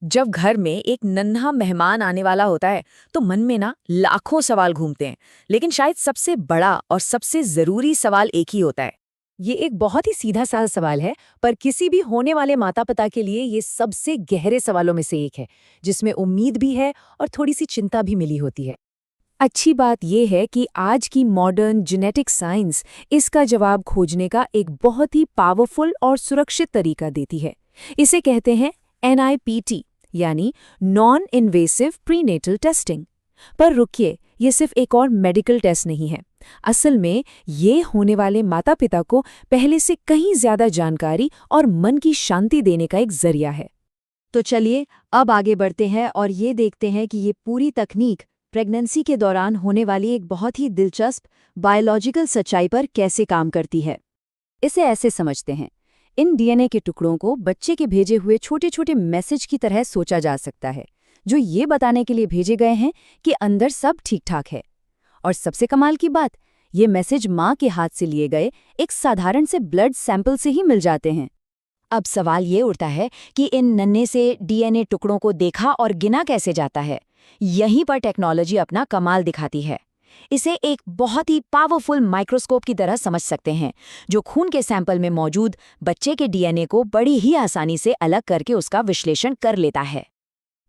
जब घर में एक नन्हा मेहमान आने वाला होता है तो मन में ना लाखों सवाल घूमते हैं, लेकिन शायद सबसे बड़ा और सबसे जरूरी सवाल एक ही होता है। ये एक बहुत ही सीधा सा सवाल है, पर किसी भी होने वाले माता पिता के लिए ये सबसे गहरे सवालों में से एक है, जिसमें उम्मीद भी है और थोड़ी सी चिंता भी मिली होती है। अच्छी बात यह है कि आज की मॉडर्न जेनेटिक साइंस इसका जवाब खोजने का एक बहुत ही पावरफुल और सुरक्षित तरीका देती है। इसे कहते हैं NIPT, यानी नॉन इन्वेसिव प्रीनेटल टेस्टिंग। पर रुकिए, ये सिर्फ एक और मेडिकल टेस्ट नहीं है। असल में ये होने वाले माता पिता को पहले से कहीं ज्यादा जानकारी और मन की शांति देने का एक जरिया है। तो चलिए अब आगे बढ़ते हैं और ये देखते हैं कि ये पूरी तकनीक प्रेगनेंसी के दौरान होने वाली एक बहुत ही दिलचस्प बायोलॉजिकल सच्चाई पर कैसे काम करती है। इसे ऐसे समझते हैं, इन DNA के टुकड़ों को बच्चे के भेजे हुए छोटे छोटे मैसेज की तरह सोचा जा सकता है, जो ये बताने के लिए भेजे गए हैं कि अंदर सब ठीक ठाक है। और सबसे कमाल की बात, ये मैसेज माँ के हाथ से लिए गए एक साधारण से ब्लड सैंपल से ही मिल जाते हैं। अब सवाल ये उठता है कि इन नन्हे से DNA टुकड़ों को देखा और गिना कैसे जाता है। यहीं पर टेक्नोलॉजी अपना कमाल दिखाती है। इसे एक बहुत ही पावरफुल माइक्रोस्कोप की तरह समझ सकते हैं, जो खून के सैंपल में मौजूद बच्चे के DNA को बड़ी ही आसानी से अलग करके उसका विश्लेषण कर लेता है।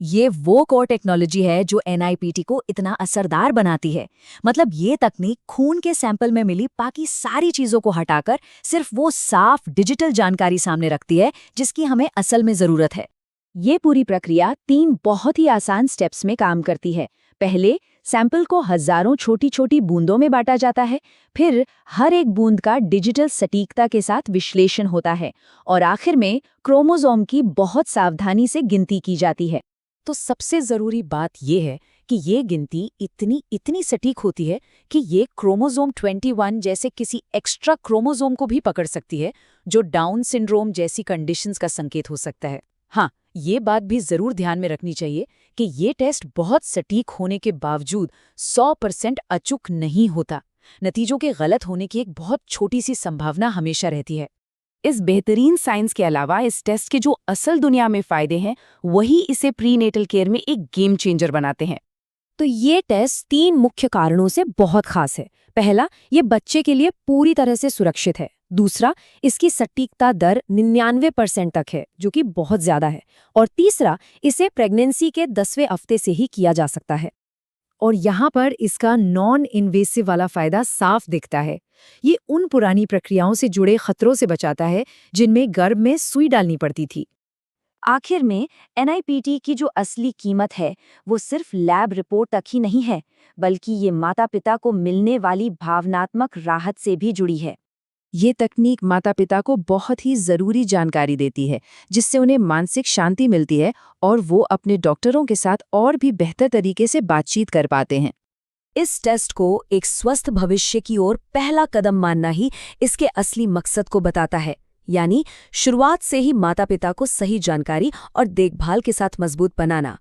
ये वो कोर टेक्नोलॉजी है जो NIPT को इतना असरदार बनाती है। मतलब ये तकनीक खून के सैंपल में मिली बाकी सारी चीजों को हटाकर सिर्फ वो साफ डिजिटल जानकारी सामने रखती है जिसकी हमें असल में जरूरत है। ये पूरी प्रक्रिया 3 बहुत ही आसान स्टेप्स में काम करती है। पहले, सैंपल को हजारों छोटी छोटी बूंदों में बांटा जाता है। फिर हर एक बूंद का डिजिटल सटीकता के साथ विश्लेषण होता है और आखिर में क्रोमोसोम की बहुत सावधानी से गिनती की जाती है। तो सबसे जरूरी बात यह है कि ये गिनती इतनी सटीक होती है कि ये क्रोमोसोम 21 जैसे किसी एक्स्ट्रा क्रोमोसोम को भी पकड़ सकती है, जो डाउन सिंड्रोम जैसी कंडीशंस का संकेत हो सकता है। हाँ, ये बात भी जरूर ध्यान में रखनी चाहिए कि ये टेस्ट बहुत सटीक होने के बावजूद 100% अचूक नहीं होता। नतीजों के गलत होने की एक बहुत छोटी सी संभावना हमेशा रहती है। इस बेहतरीन साइंस के अलावा इस टेस्ट के जो असल दुनिया में फायदे हैं, वही इसे प्रीनेटल केयर में एक गेम चेंजर बनाते हैं। तो ये टेस्ट 3 मुख्य कारणों से बहुत खास है। पहला, ये बच्चे के लिए पूरी तरह से सुरक्षित है। दूसरा, इसकी सटीकता दर 99% तक है, जो कि बहुत ज्यादा है। और तीसरा, इसे प्रेगनेंसी के 10वें हफ्ते से ही किया जा सकता है। और यहाँ पर इसका नॉन इन्वेसिव वाला फायदा साफ दिखता है। ये उन पुरानी प्रक्रियाओं से जुड़े खतरों से बचाता है जिनमें गर्भ में सुई डालनी पड़ती थी। आखिर में NIPT की जो असली कीमत है वो सिर्फ लैब रिपोर्ट तक ही नहीं है, बल्कि ये माता पिता को मिलने वाली भावनात्मक राहत से भी जुड़ी है। ये तकनीक माता पिता को बहुत ही जरूरी जानकारी देती है, जिससे उन्हें मानसिक शांति मिलती है और वो अपने डॉक्टरों के साथ और भी बेहतर तरीके से बातचीत कर पाते हैं। इस टेस्ट को एक स्वस्थ भविष्य की ओर पहला कदम मानना ही इसके असली मकसद को बताता है, यानी शुरुआत से ही माता पिता को सही जानकारी और देखभाल के साथ मजबूत बनाना।